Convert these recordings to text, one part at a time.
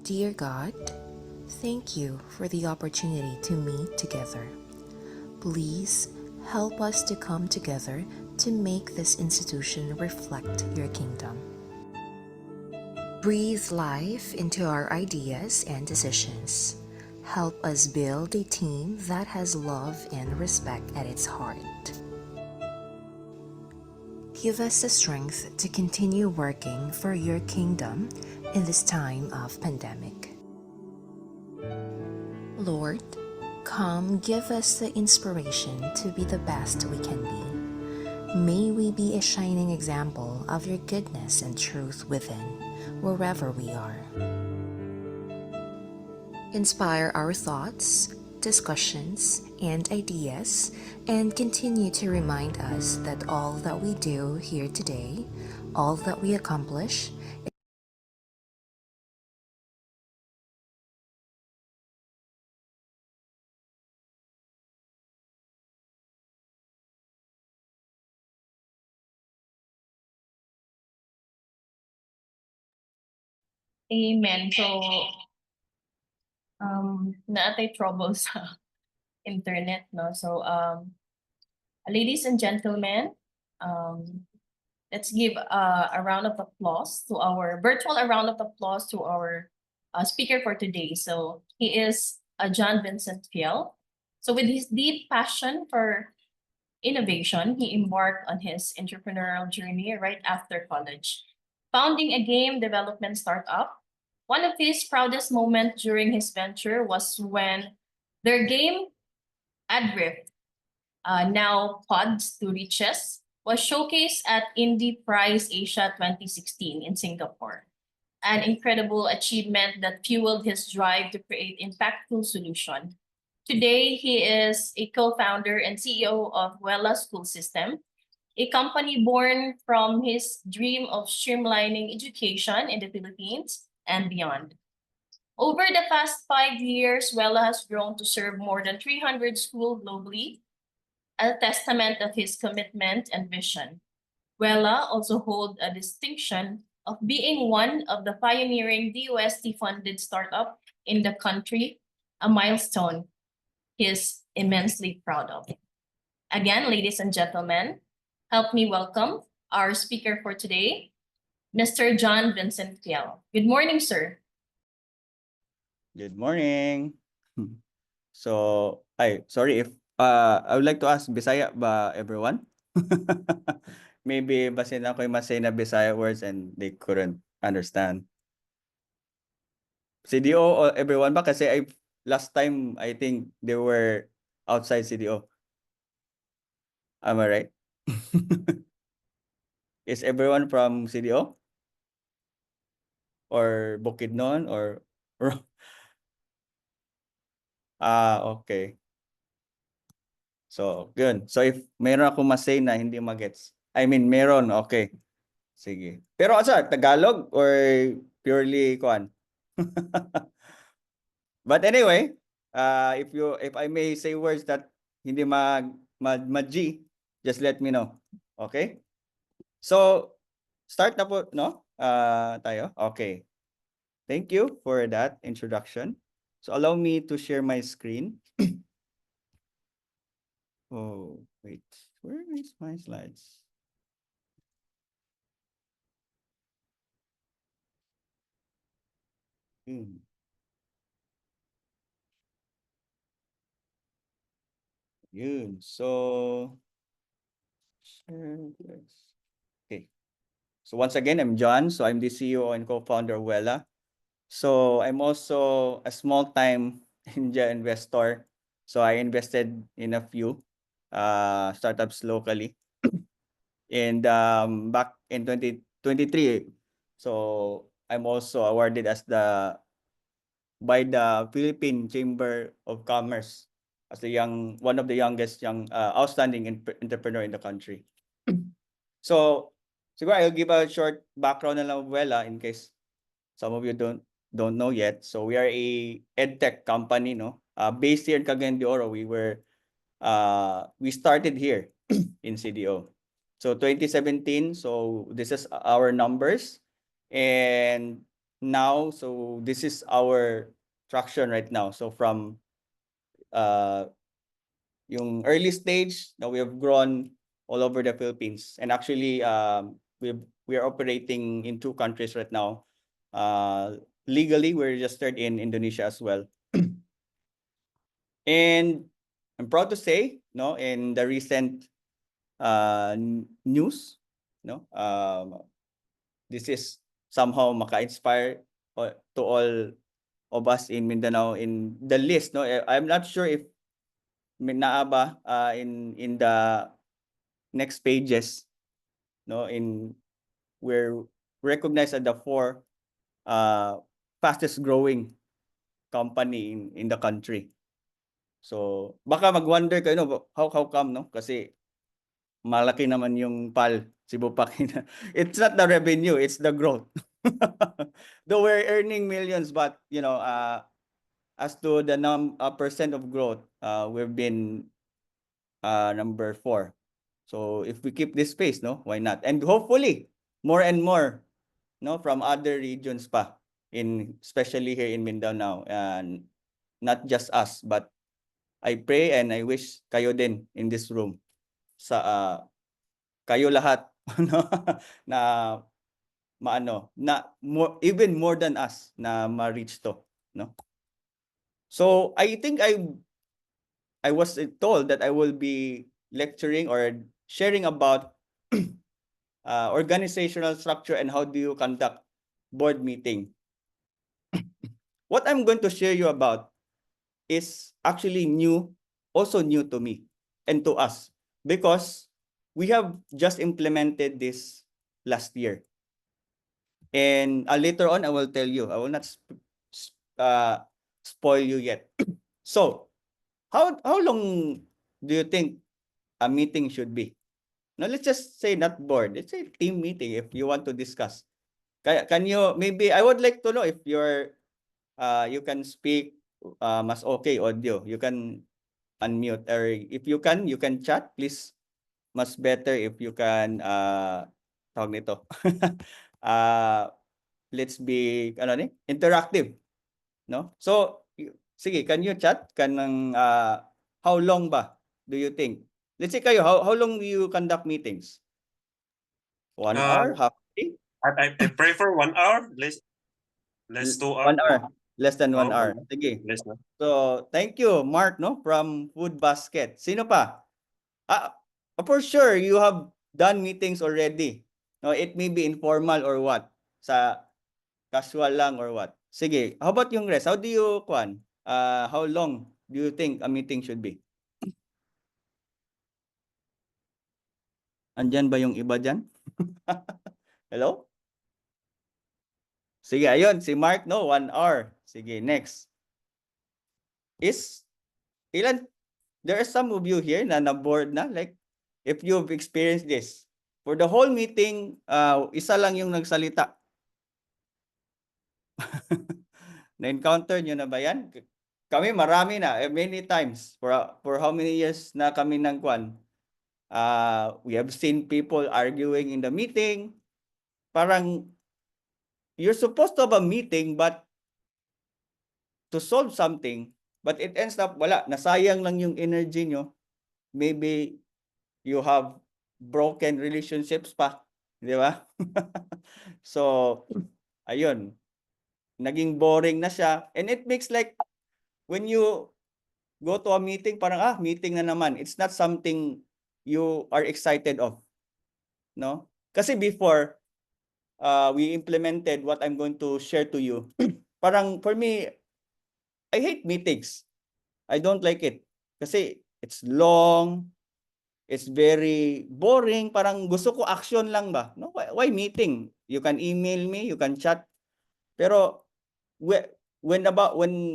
Dear God, thank you for the opportunity to meet together. Please help us to come together to make this institution reflect your kingdom. Breathe life into our ideas and decisions. Help us build a team that has love and respect at its heart. Give us the strength to continue working for your kingdom in this time of pandemic. Lord, come give us the inspiration to be the best we can be. May we be a shining example of your goodness and truth within, wherever we are. Inspire our thoughts, discussions, and ideas, and continue to remind us that all that we do here today, all that we accomplish, Amen. So, naatay trouble sa internet, no? So, ladies and gentlemen, um, let's give a round of applause to our speaker for today. So, he is John Vincent Fiel. So, with his deep passion for innovation, he embarked on his entrepreneurial journey right after college, founding a game development startup. One of his proudest moments during his venture was when their game, Adrift, now Pods to Riches, was showcased at Indie Prize Asia 2016 in Singapore. An incredible achievement that fueled his drive to create impactful solutions. Today, he is a co-founder and CEO of Wella School System, a company born from his dream of streamlining education in the Philippines and beyond. Over the past 5 years, Wella has grown to serve more than 300 schools globally, a testament of his commitment and vision. Wella also holds a distinction of being one of the pioneering DOST-funded startup in the country, a milestone he is immensely proud of. Again, ladies and gentlemen, help me welcome our speaker for today, Mr. John Vincent Fiel. Good morning, sir. Good morning. So, sorry if I would like to ask Bisaya ba everyone? Maybe basin ako yung masay na Bisaya words and they couldn't understand. CDO or everyone ba? Kasi last time I think they were outside CDO. Am I right? Is everyone from CDO? Or Bukidnon or okay. So, good. So if meron ako masay na hindi magets. I mean, meron, okay. Sige. Pero asa, Tagalog or purely kuan? But anyway, if I may say words that hindi mag-G, just let me know. Okay? So, start na po, no? Tayo. Okay. Thank you for that introduction. So, allow me to share my screen. Oh, wait. Where is my slides? Yun. So, okay. So once again, I'm John. So I'm the CEO and co-founder of Wella. So I'm also a small-time India investor. So I invested in a few startups locally. And back in 2023, so I'm also awarded as by the Philippine Chamber of Commerce as one of the youngest outstanding entrepreneur in the country. So siguro I'll give a short background na lang of Wella in case some of you don't know yet. So we are a edtech company, no? Based here in Cagayan de Oro. We started here in CDO. So 2017, so this is our numbers. And now. So this is our traction right now. So from yung early stage, now we have grown all over the Philippines. And actually, we are operating in 2 countries right now. Legally, we're registered in Indonesia as well. And I'm proud to say, no, in the recent news, no, this is somehow maka-inspire to all of us in Mindanao in the list, no. I'm not sure if naa ba in the next pages, no, in we're recognized as the 4 fastest growing company in the country. So baka mag-wonder kayo, no, how come, no? Kasi malaki naman yung PAL, Cebu Pakina. It's not the revenue, it's the growth. Though we're earning millions, but you know, as to the percent of growth, we've been number 4. So if we keep this pace, no, why not? And hopefully more and more, no, from other regions pa, especially here in Mindanao, and not just us, but I pray and I wish kayo din in this room sa kayo lahat no, na maano na more, even more than us na ma-reach to, no. So I think I was told that I will be lecturing or sharing about organizational structure and how do you conduct board meeting. What I'm going to share you about is actually also new to me and to us, because we have just implemented this last year. And later on, I will tell you, I will not spoil you yet. So, how long do you think a meeting should be? Now, let's just say not board. Let's say team meeting if you want to discuss. Can you, maybe, I would like to know if you can speak mas okay audio. You can unmute, or if you can chat, please. Mas better if you can tawag nito. Let's be interactive, no? So sige, can you chat kanang how long ba do you think? Let's say kayo, how long do you conduct meetings? 1 hour, half day? I prefer 1 hour, less 2 hours. 1 hour, less than 1 Oh, hour. 1 hour. Sige. Less na. So, thank you, Mark, no, from Food Basket. Sino pa? For sure, you have done meetings already. No, it may be informal or what? Sa casual lang or what? Sige, how about yung rest? How do you, how long do you think a meeting should be? Andyan ba yung iba dyan? Hello? Sige, ayun, si Mark, no, 1 hour. Sige, next. There are some of you here na na-board na, like, if you've experienced this. For the whole meeting, isa lang yung nagsalita. Na-encounter nyo na ba yan? Kami marami na, many times. For how many years na kami ng we have seen people arguing in the meeting. Parang, you're supposed to have a meeting, but to solve something, but it ends up, wala, nasayang lang yung energy nyo. Maybe you have broken relationships pa, di ba? So, ayun, naging boring na siya. And it makes like, when you go to a meeting, parang, meeting na naman. It's not something you are excited of, no? Kasi before, we implemented what I'm going to share to you. Parang, for me, I hate meetings. I don't like it. Kasi it's long, it's very boring. Parang gusto ko action lang ba? No? Why meeting? You can email me, you can chat. Pero when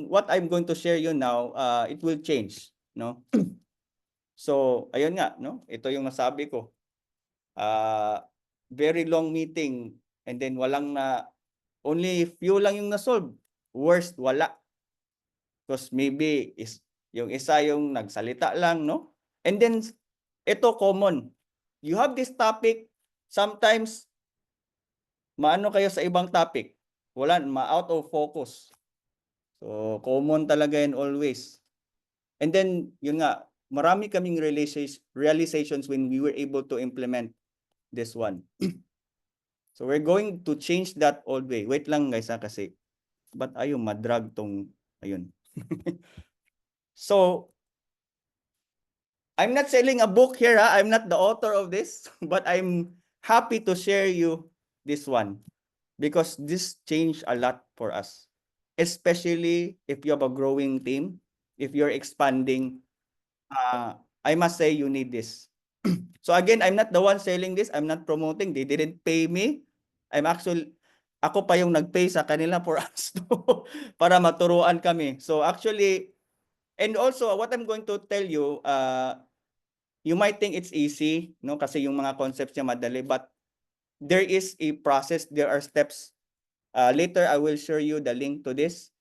what I'm going to share you now, it will change, no? So, ayun nga, no? Ito yung nasabi ko. Very long meeting, and then only few lang yung na-solve. Worst, wala. Because maybe yung isa yung nagsalita lang, no? And then, ito common. You have this topic, sometimes, maano kayo sa ibang topic. wala, ma-out of focus. So, common talaga yan always. And then, yun nga, marami kaming realizations when we were able to implement this one. So, we're going to change that all way. Wait lang guys kasi, ba't ayaw madrag tong, ayun. So, I'm not selling a book here, ha? I'm not the author of this, but I'm happy to share you this one because this changed a lot for us, especially if you have a growing team, if you're expanding. I must say you need this. So again, I'm not the one selling this. I'm not promoting. They didn't pay me. Ako pa yung nagpay sa kanila for us para maturuan kami. So actually, and also what I'm going to tell you, you might think it's easy, no? Kasi yung mga concepts niya madali, but there is a process, there are steps. Later, I will show you the link to this.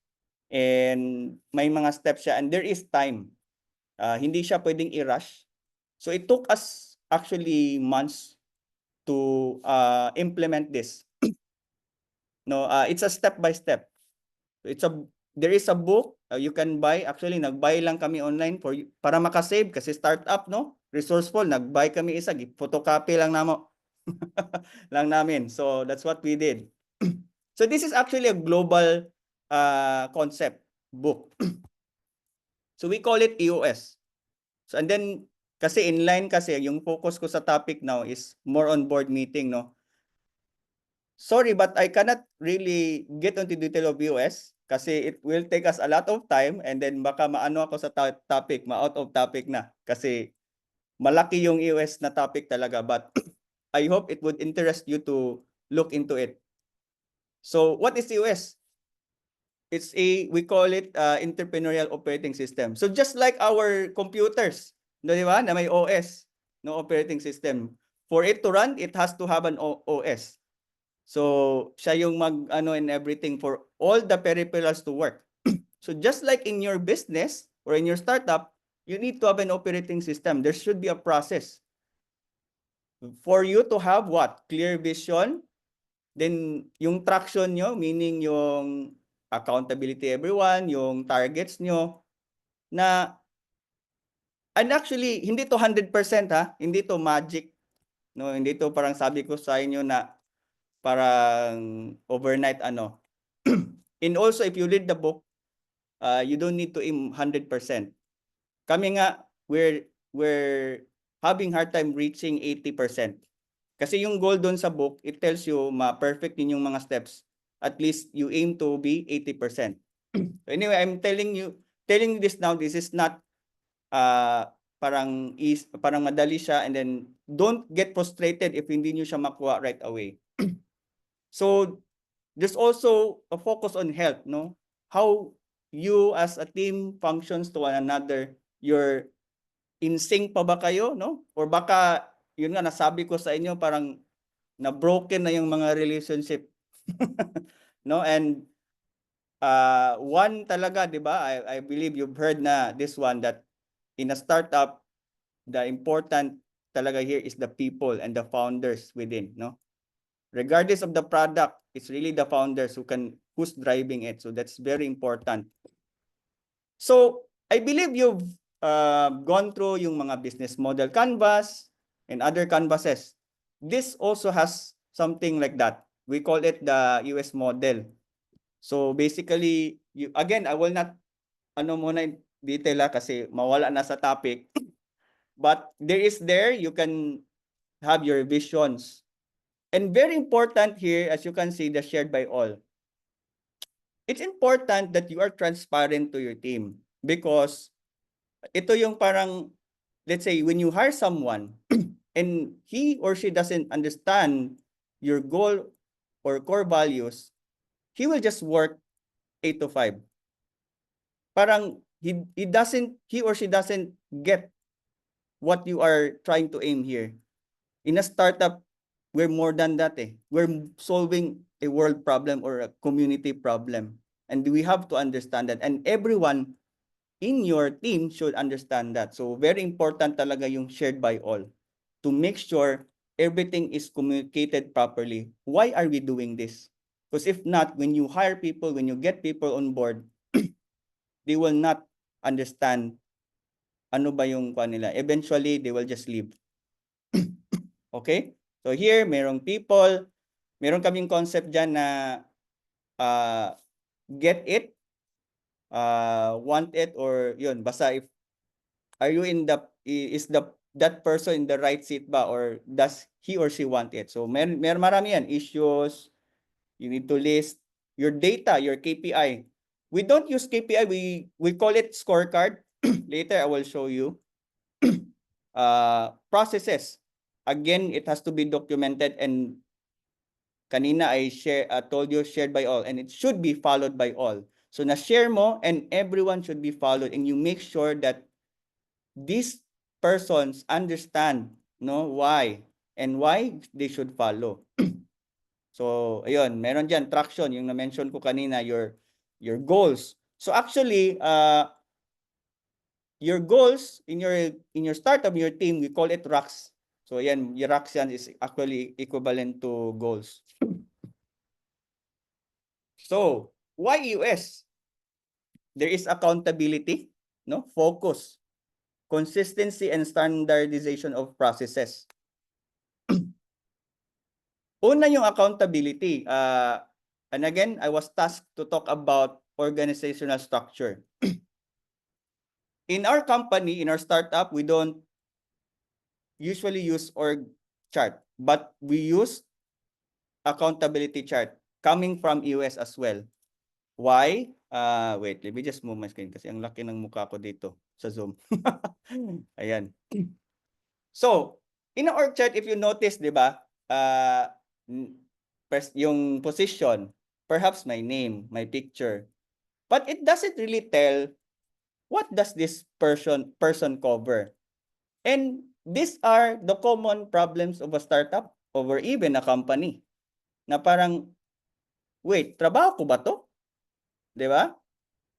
And may mga steps siya, and there is time. Hindi siya pwedeng i-rush. So it took us actually months to implement this. No, it's a step by step. There is a book you can buy. Actually, nag-buy lang kami online para makasave kasi startup, no? Resourceful, nag-buy kami isa, photocopy lang lang namin. So that's what we did. So this is actually a global concept book. So we call it EOS. So and then kasi inline kasi yung focus ko sa topic now is more on board meeting, no? Sorry, but I cannot really get into detail of EOS kasi it will take us a lot of time and then baka maano ako sa topic, ma-out of topic na kasi malaki yung EOS na topic talaga, but I hope it would interest you to look into it. So what is EOS? We call it entrepreneurial operating system. So just like our computers, no, di ba, na may OS, no, operating system. For it to run, it has to have an OS. So siya yung mag-ano and everything for all the peripherals to work. So just like in your business or in your startup, you need to have an operating system. There should be a process. For you to have what? Clear vision, then yung traction nyo, meaning yung accountability everyone, yung targets nyo, na, and actually, hindi to 100% ha, hindi to magic, no, hindi to parang sabi ko sa inyo na parang overnight ano. And also, if you read the book, you don't need to aim 100%. Kami nga, we're having hard time reaching 80%. Kasi yung goal doon sa book, it tells you ma-perfect din yung mga steps. At least you aim to be 80%. Anyway, I'm telling this now, this is not parang madali siya, and then don't get frustrated if hindi nyo siya makuha right away. So there's also a focus on health, no? How you as a team functions to one another. You're in sync pa ba kayo, no? Or baka yun nga nasabi ko sa inyo parang na broken na yung mga relationship. No, and one talaga, 'di ba? I believe you've heard na this one that in a startup the important talaga here is the people and the founders within, no? Regardless of the product, it's really the founders who's driving it. So that's very important. So I believe you've gone through yung mga business model canvas and other canvases. This also has something like that. We call it the US model. So basically, again, I will not muna in detail kasi mawala na sa topic. But you can have your visions. And very important here, as you can see, the shared by all. It's important that you are transparent to your team because ito yung parang, let's say, when you hire someone and he or she doesn't understand your goal or core values, he will just work 8 to 5. Parang he or she doesn't get what you are trying to aim here. In a startup, we're more than that. We're solving a world problem or a community problem. And we have to understand that. And everyone in your team should understand that. So very important talaga yung shared by all to make sure everything is communicated properly. Why are we doing this? Because if not, when you hire people, when you get people on board, they will not understand ano ba yung nila. Eventually, they will just leave. Okay? So here, merong people, meron kaming concept dyan na get it, want it, or yun, basta if, are you in the, is that person in the right seat ba, or does he or she want it? So marami yan, issues, you need to list your data, your KPI. We don't use KPI, we call it scorecard. Later, I will show you. Processes. Again, it has to be documented, and kanina I told you shared by all, and it should be followed by all. So na-share mo, and everyone should be followed, and you make sure that these persons understand why and why they should follow. So ayun, meron diyan traction, yung na-mention ko kanina, your goals. So actually, your goals in your startup, your team, we call it rocks. So yan, your rocks yan is actually equivalent to goals. So why EOS? There is accountability, focus, consistency, and standardization of processes. Una yung accountability. And again, I was tasked to talk about organizational structure. In our company, in our startup, we don't usually use org chart, but we use accountability chart coming from EOS as well. Why? Wait, let me just move my screen kasi ang laki ng mukha ko dito sa Zoom. Ayan. So, in an org chart, if you notice, di ba, yung position, perhaps my name, my picture, but it doesn't really tell what does this person cover. And these are the common problems of a startup or even a company. Na parang, wait, trabaho ko ba to? Di ba?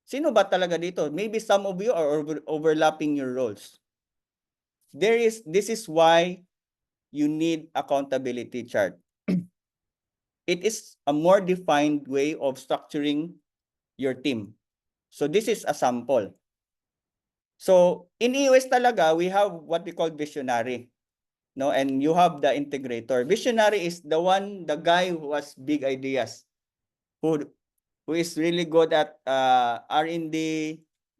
Sino ba talaga dito? Maybe some of you are overlapping your roles. This is why you need accountability chart. It is a more defined way of structuring your team. So this is a sample. So in EOS talaga, we have what we call visionary. And you have the integrator. Visionary is the guy who has big ideas, who is really good at R&D,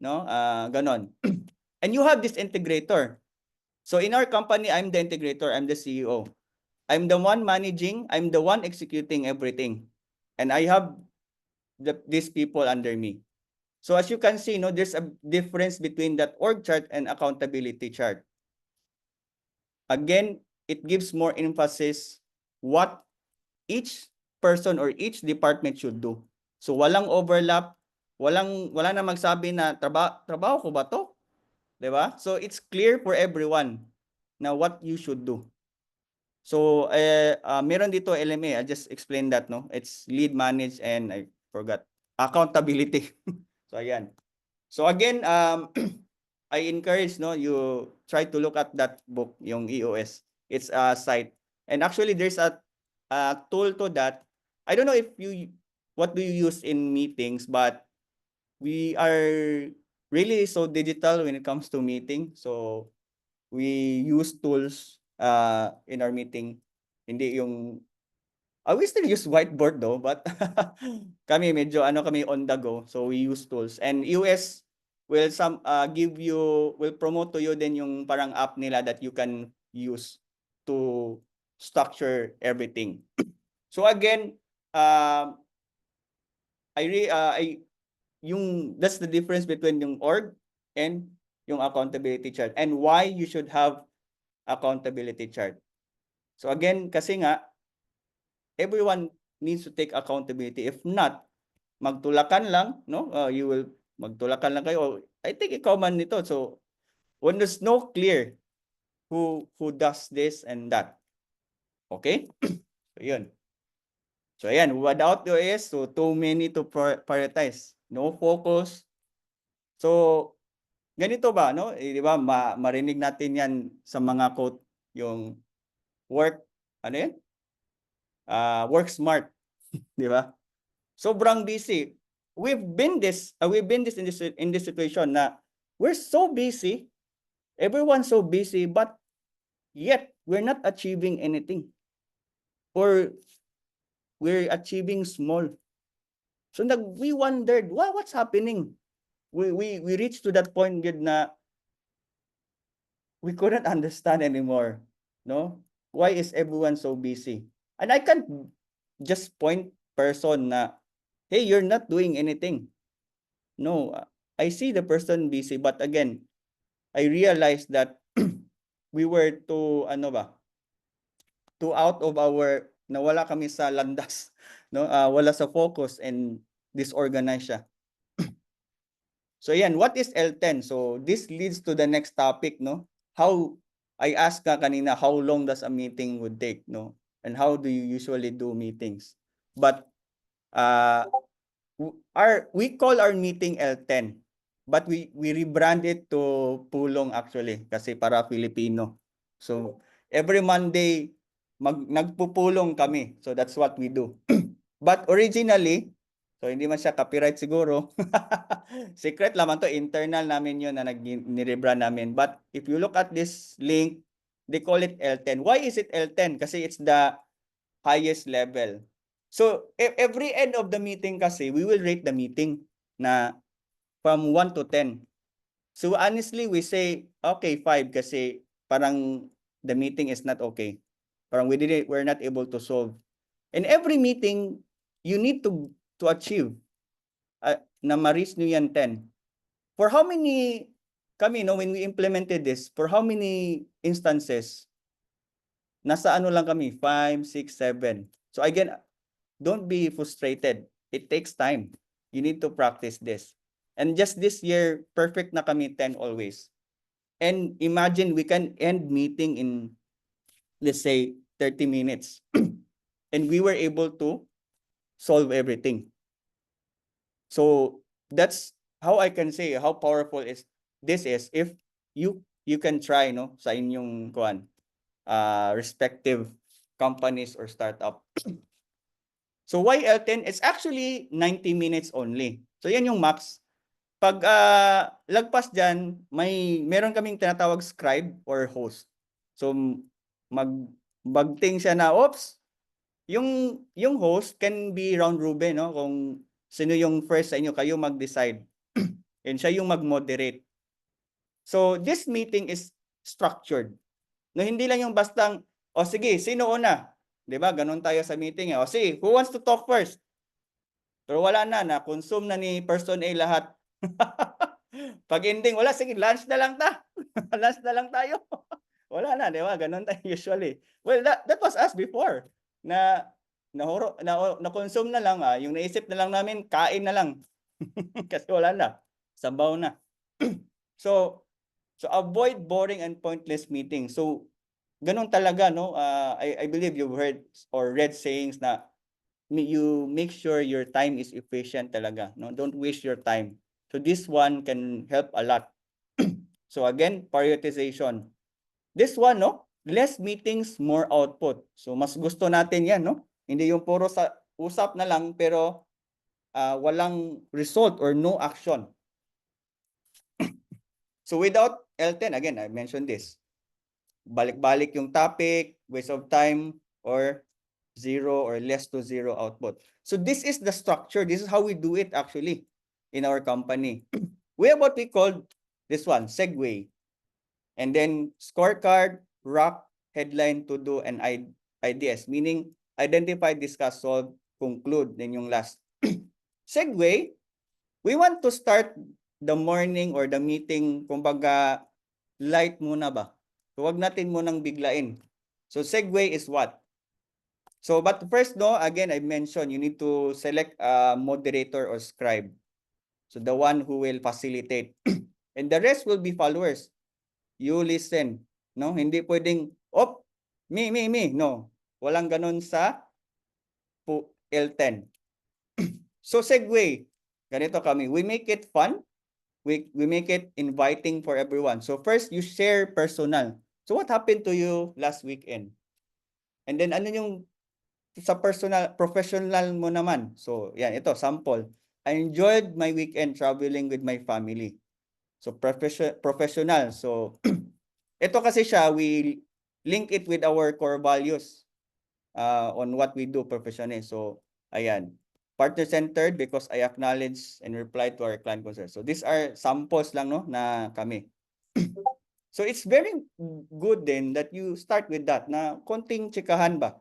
ganon. And you have this integrator. So in our company, I'm the integrator, I'm the CEO. I'm the one managing, I'm the one executing everything. And I have these people under me. So as you can see, there's a difference between that org chart and accountability chart. Again, it gives more emphasis what each person or each department should do. So walang overlap, wala na magsabi na trabaho ko ba to? 'Di ba? So it's clear for everyone na what you should do. So meron dito LMA, I just explained that, it's lead, manage, and I forgot accountability. So ayan. So again, I encourage you try to look at that book, yung EOS. It's a site, and actually there's a tool to that. I don't know if what do you use in meetings, but we are really so digital when it comes to meeting. So we use tools in our meeting. Hindi yung we still use whiteboard though, but kami medyo kami on the go. So we use tools, and EOS will will promote to you then yung parang app nila that you can use to structure everything. So again, that's the difference between yung org and yung accountability chart, and why you should have accountability chart. So again, kasi nga everyone needs to take accountability. If not, magtulakan lang, you will magtulakan lang kayo. I think ikaw man nito. So when there's no clear who does this and that. Okay? So yun. So ayan, without EOS, so too many to prioritize. No focus. So ganito ba, di ba, marinig natin yan sa mga quote, yung work, work smart, di ba? Sobrang busy. We've been in this situation na we're so busy, everyone's so busy, but yet we're not achieving anything. Or we're achieving small. So we wondered, what's happening? We reached to that point good na we couldn't understand anymore, no? Why is everyone so busy? And I can't just point person na, hey, you're not doing anything. No, I see the person busy, but again, I realized that we were too, too out of nawala kami sa landas, no? Wala sa focus and disorganized siya. So yan, what is L10? So this leads to the next topic, no? How, I asked ka kanina, how long does a meeting would take, no? And how do you usually do meetings? But we call our meeting L10, but we rebrand it to Pulong actually, kasi para Filipino. So every Monday, nagpupulong kami. So that's what we do. But originally, so hindi man siya copyright siguro. Secret lamang to, internal namin yun na nirebrand namin. But if you look at this link, they call it L10. Why is it L10? Kasi it's the highest level. So every end of the meeting kasi, we will rate the meeting na from 1 to 10. So honestly, we say, okay, 5 kasi parang the meeting is not okay. Parang we're not able to solve. In every meeting, you need to achieve na ma-reach nyo yan 10. For how many, kami, no, when we implemented this, for how many instances, nasa ano lang kami, 5, 6, 7. So again, don't be frustrated. It takes time. You need to practice this. And just this year, perfect na kami 10 always. And imagine we can end meeting in, let's say, 30 minutes. And we were able to solve everything. So that's how I can say how powerful this is if you can try, no, sa inyong respective companies or startup. So why L10? It's actually 90 minutes only. So yan yung max. Pag lagpas dyan, meron kaming tinatawag scribe or host. So magbagting siya na, oops, yung host can be round robin, no? Kung sino yung first sa inyo, kayo mag-decide. And siya yung mag-moderate. So this meeting is structured. No, hindi lang yung bastang, o sige, sino una? 'Di ba? Ganon tayo sa meeting. O sige, who wants to talk first? Pero wala na consume na ni person A lahat. Pag ending, wala, sige, lunch na lang ta. Lunch na lang tayo. Wala na, 'di ba? Ganon tayo usually. Well, that was us before. Na-consume na lang, yung naisip na lang namin, kain na lang. Kasi wala na. Sabaw na. So avoid boring and pointless meetings. So ganun talaga, no? I believe you've heard or read sayings na you make sure your time is efficient talaga, no? Don't waste your time. So this one can help a lot. So again, prioritization. This one, no? Less meetings, more output. So mas gusto natin yan, no? Hindi yung puro sa usap na lang pero walang result or no action. So without L10, again, I mentioned this. Balik-balik yung topic, waste of time, or zero or less to zero output. So this is the structure. This is how we do it actually in our company. We have what we call this one, segue. And then scorecard, rock, headline, to do, and ideas. Meaning, identify, discuss, solve, conclude. Then yung last. Segue, we want to start the morning or the meeting, kumbaga, light muna ba? So, wag natin munang biglain. So, segue is what? So, but first, no, again, I mentioned, you need to select a moderator or scribe. So, the one who will facilitate. And the rest will be followers. You listen. No? Hindi pwedeng, me. No. Walang ganun sa L10. So, segue. Ganito kami. We make it fun. We make it inviting for everyone. So, first, you share personal. So, what happened to you last weekend? And then, ano yung sa professional mo naman. So, yan, ito, sample. I enjoyed my weekend traveling with my family. So, professional. So, ito kasi siya, we link it with our core values on what we do professionally. So, ayan. Partner-centered because I acknowledge and reply to our client concerns. So, these are samples lang, no, na kami. So, it's very good then that you start with that, na konting tsikahan ba?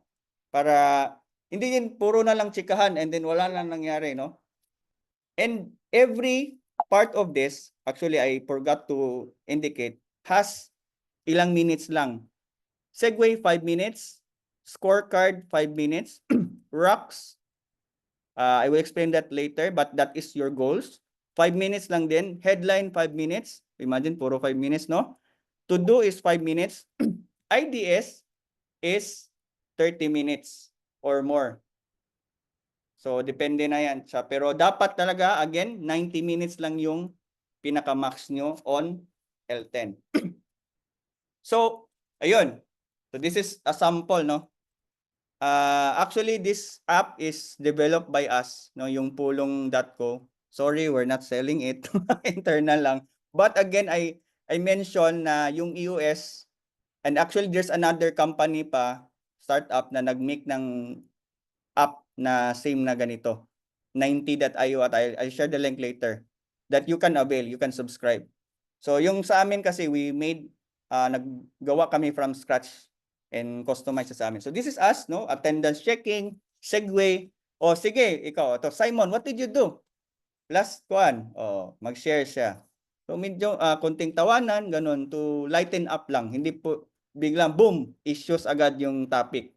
Para, hindi yun puro na lang tsikahan and then wala lang nangyari, no? And every part of this, actually, I forgot to indicate, has ilang minutes lang. Segway, 5 minutes. Scorecard, 5 minutes. Rocks, I will explain that later, but that is your goals. 5 minutes lang din. Headline, 5 minutes. Imagine, puro 5 minutes, no? To do is 5 minutes. IDS is 30 minutes or more. So, depende na yan siya. Pero dapat talaga, again, 90 minutes lang yung pinaka-max nyo on L10. So, ayun. So, this is a sample, no? Actually, this app is developed by us, no? Yung pulong.co. Sorry, we're not selling it. Internal lang. But again, I mentioned na yung EOS, and actually, there's another company pa, startup, na nag-make ng app na same na ganito. 90.io at I'll share the link later. That you can avail, you can subscribe. So, yung sa amin kasi, we made, naggawa kami from scratch and customize sa amin. So, this is us, no? Attendance checking, Segway. O, sige, ikaw. Ito, Simon, what did you do? Last one, mag-share siya. So, medyo konting tawanan, ganun, to lighten up lang. Hindi po biglang, boom, issues agad yung topic.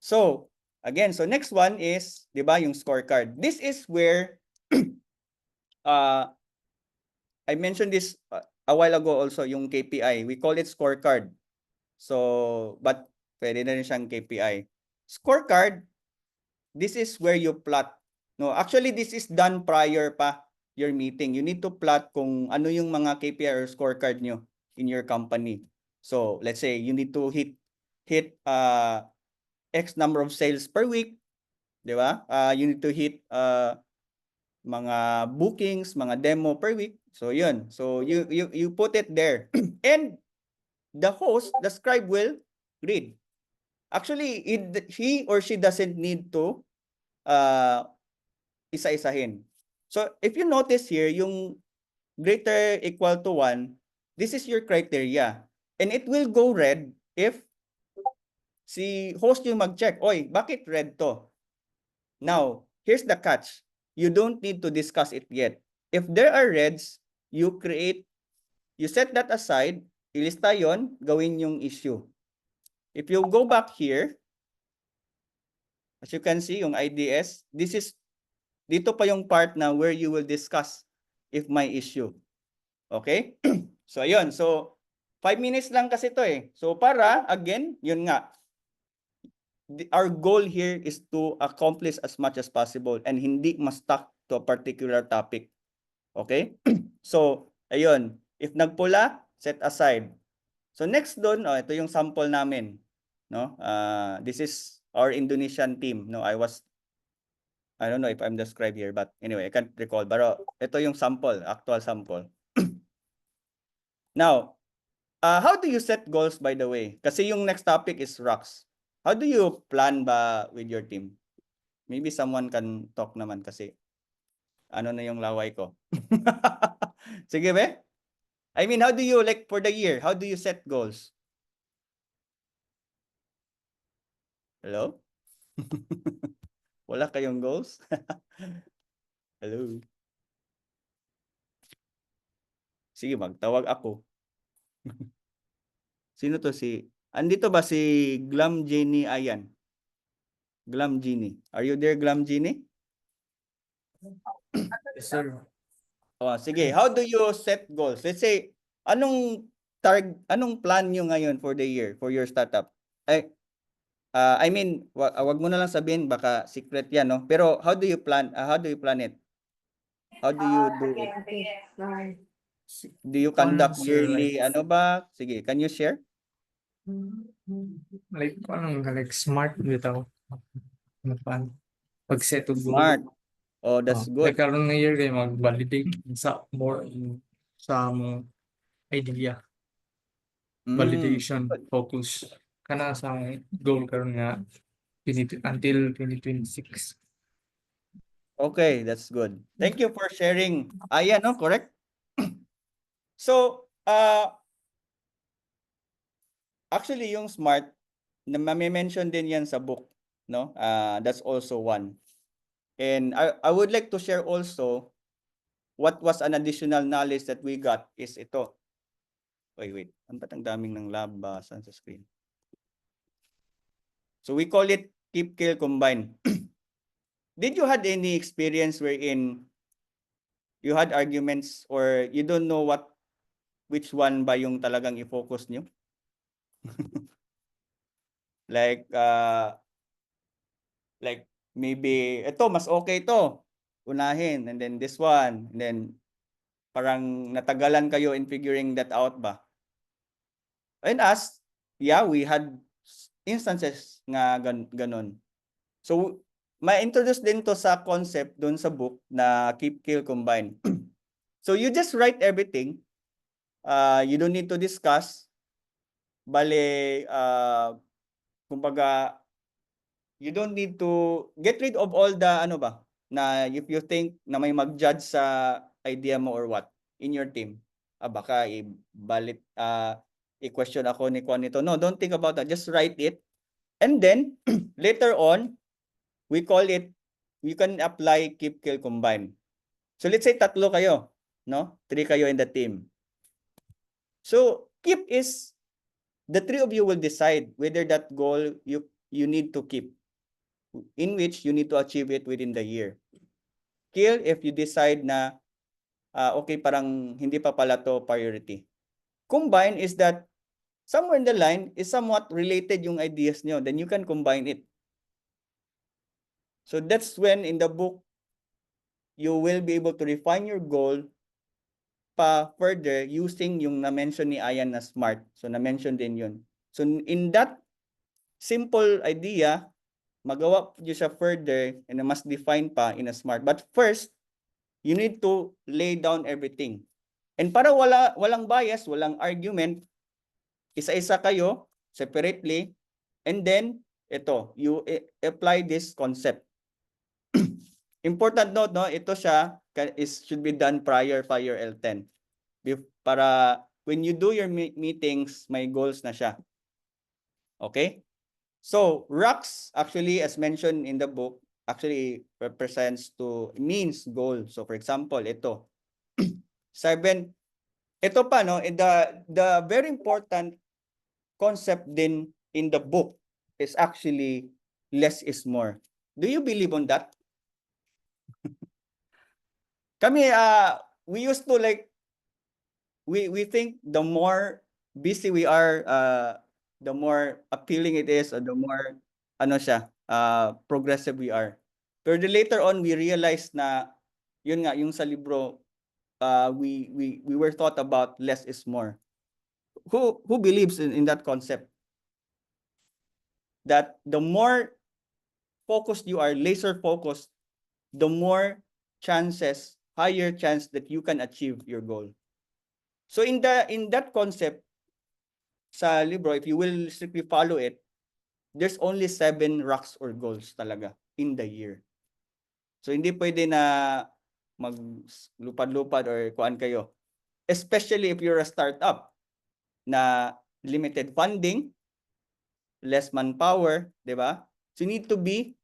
So, again, so next one is, di ba, yung scorecard. This is where, I mentioned this a while ago also, yung KPI. We call it scorecard. So, but pwede na rin siyang KPI. Scorecard, this is where you plot. No, actually, this is done prior pa your meeting. You need to plot kung ano yung mga KPI or scorecard nyo in your company. So, let's say you need to hit X number of sales per week, di ba? You need to hit mga bookings, mga demo per week. So, yun. So, you put it there. And the host, the scribe will read. Actually, he or she doesn't need to isa-isahin. So, if you notice here, yung greater equal to 1, this is your criteria. And it will go red if si host yung mag-check, oy, bakit red to? Now, here's the catch. You don't need to discuss it yet. If there are reds, you set that aside, ilista yon, gawin yung issue. If you go back here, as you can see, yung IDS, dito pa yung part na where you will discuss if may issue. Okay? So, ayun. So, 5 minutes lang kasi to eh. So, para, again, yun nga, our goal here is to accomplish as much as possible and hindi ma-stuck to a particular topic. Okay? So, ayun. If nagpula, set aside. So, next doon, ito yung sample namin. No? This is our Indonesian team. No, I don't know if I'm described here, but anyway, I can't recall. Pero ito yung sample, actual sample. Now, how do you set goals, by the way? Kasi yung next topic is rocks. How do you plan ba with your team? Maybe someone can talk naman kasi ano na yung laway ko. Sige be? I mean, how do you, like for the year, how do you set goals? Hello? Wala kayong goals? Hello? Sige, magtawag ako. Sino to andito ba si Glam Jenny Ayan? Glam Jenny. Are you there, Glam Jenny? Yes, sir. Oh, sige, how do you set goals? Let's say, anong plan nyo ngayon for the year, for your startup? I mean, wag mo na lang sabihin, baka secret yan, no? Pero how do you plan it? How do you do it? Do you conduct Sir, yearly, ano ba? Sige, can you share? like smart bitaw. Ano pa? Pag-set of goal. Smart. Oh, that's good. Nagkaroon ng year kayo mag-validate sa more sa mga idea. Validation, focus. Kana sa goal karon nga until 2026. Okay, that's good. Thank you for sharing. Ayan, no, correct? So, actually, yung SMART, na mention din yan sa book, no? That's also one. And I would like to share also what was an additional knowledge that we got is ito. Wait. Ang ba't ang daming ng labasan sa screen? So we call it keep, kill, combine. Did you had any experience wherein you had arguments or you don't know which one ba yung talagang i-focus nyo? Like maybe ito mas okay to unahin, and then this one, and then parang natagalan kayo in figuring that out ba? And us, yeah, we had instances nga ganon. So ma-introduce din to sa concept doon sa book na keep, kill, combine. So you just write everything. You don't need to discuss. Bale, kumbaga, you don't need to get rid of all the ano ba, na if you think na may mag-judge sa idea mo or what in your team. Baka i-question ako ni Juan nito. No, don't think about that. Just write it. And then, later on, we call it, you can apply keep, kill, combine. So let's say 3 kayo, no? 3 kayo in the team. So keep is, the 3 of you will decide whether that goal you need to keep, in which you need to achieve it within the year. Kill if you decide na, okay, parang hindi pa pala to priority. Combine is that somewhere in the line is somewhat related yung ideas nyo, then you can combine it. So that's when in the book, you will be able to refine your goal pa further using yung na-mention ni Ayan na SMART. So na-mention din yun. So in that simple idea, magawa nyo siya further and mas define pa in a SMART. But first, you need to lay down everything. And para walang bias, walang argument, isa-isa kayo, separately, and then, ito, you apply this concept. Important note, no? Ito siya should be done prior L10. Para when you do your meetings, may goals na siya. Okay? So, rocks, actually, as mentioned in the book, actually means goal. So, for example, ito. 7, ito pa, no? The very important concept din in the book is actually less is more. Do you believe on that? Kami, we used to like, we think the more busy we are, the more appealing it is, or the more, progressive we are. Pero later on, we realized na, yun nga, yung sa libro, we were taught about less is more. Who believes in that concept? That the more focused you are, laser focused, the more higher chance that you can achieve your goal. So in that concept sa libro, if you will strictly follow it, there's only 7 rocks or goals talaga in the year. So hindi pwede na maglupad-lupad or kuan kayo. Especially if you're a startup na limited funding, less manpower, di ba? So you need to be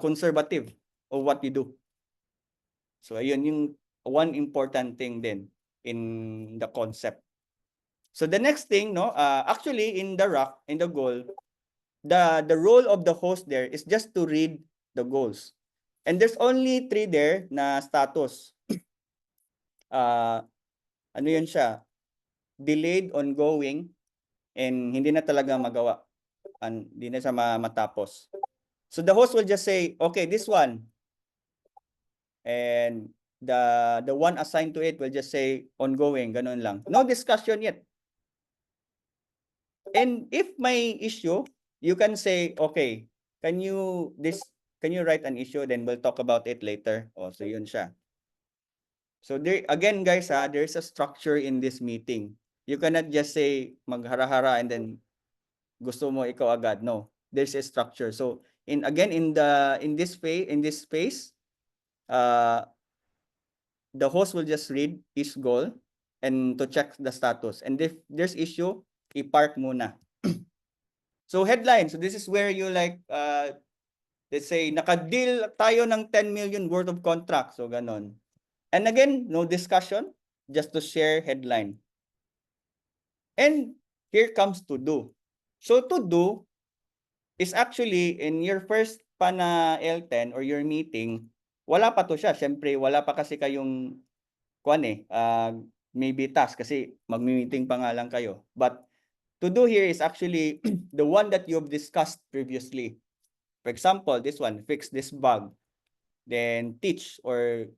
conservative of what you do. So ayun yung one important thing din in the concept. So the next thing, no, actually in the rock, in the goal, the role of the host there is just to read the goals. And there's only 3 there na status. Ano yun siya? Delayed, ongoing, and hindi na talaga magawa. Hindi na siya matapos. So the host will just say, okay, this one. And the one assigned to it will just say ongoing, ganun lang. No discussion yet. And if may issue, you can say, okay, can you write an issue, then we'll talk about it later. Oh, so yun siya. So there again, guys, there's a structure in this meeting. You cannot just say maghara-hara and then gusto mo ikaw agad. No, there's a structure. So in this space, the host will just read his goal and to check the status. And if there's issue, i-park muna. So headline. So this is where you like let's say naka-deal tayo ng 10 million worth of contract. So ganon. And again, no discussion, just to share headline. And here comes to do. So to do is actually in your first pa na L10 or your meeting, wala pa to siya. Siyempre, wala pa kasi kayong maybe task kasi magmi-meeting pa nga lang kayo. But to do here is actually the one that you've discussed previously. For example, this one, fix this bug. Then teach or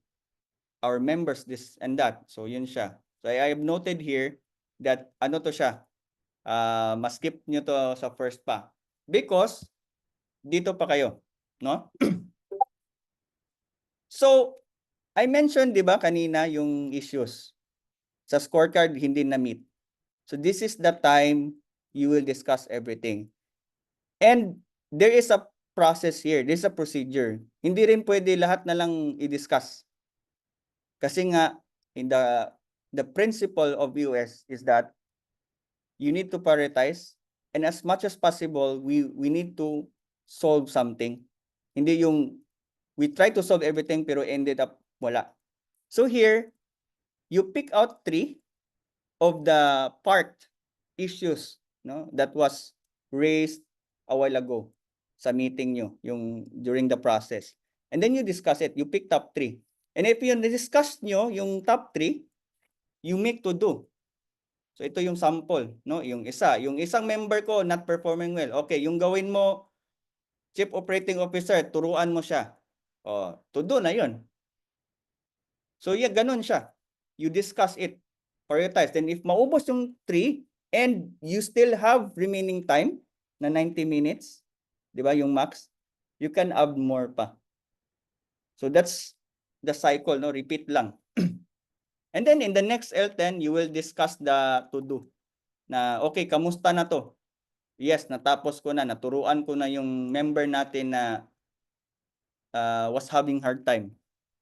our members this and that. So yun siya. So I have noted here that ano to siya. Mas-skip nyo to sa first pa. Because dito pa kayo, no? So I mentioned, 'di ba, kanina yung issues. Sa scorecard hindi na meet. So this is the time you will discuss everything. And there is a process here. There's a procedure. Hindi rin pwede lahat na lang i-discuss. Kasi nga in the principle of US is that you need to prioritize, and as much as possible we need to solve something. Hindi yung we try to solve everything pero ended up wala. So here you pick out 3 of the part issues, no, that was raised a while ago sa meeting nyo, yung during the process. And then you discuss it. You picked up 3. And if you discuss nyo yung top 3, you make to do. So ito yung sample, no? Yung isang member ko not performing well. Okay, yung gawin mo, Chief Operating Officer, turuan mo siya. Oh, to do na yun. So yeah, ganun siya. You discuss it, prioritize. Then if maubos yung 3 and you still have remaining time na 90 minutes, di ba, yung max, you can add more pa. So that's the cycle, no? Repeat lang. And then in the next L10, you will discuss the to-do. Na okay, kamusta na to? Yes, natapos ko na, naturuan ko na yung member natin na was having hard time.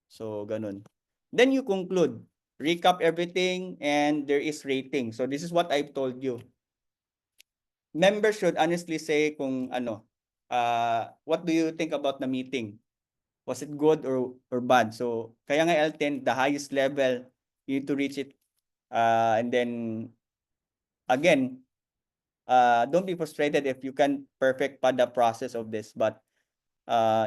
So ganun. Then you conclude, recap everything, and there is rating. So this is what I've told you. Members should honestly say kung ano, what do you think about the meeting? Was it good or bad? So kaya nga L10, the highest level, you need to reach it. And then again, don't be frustrated if you can perfect pa the process of this, but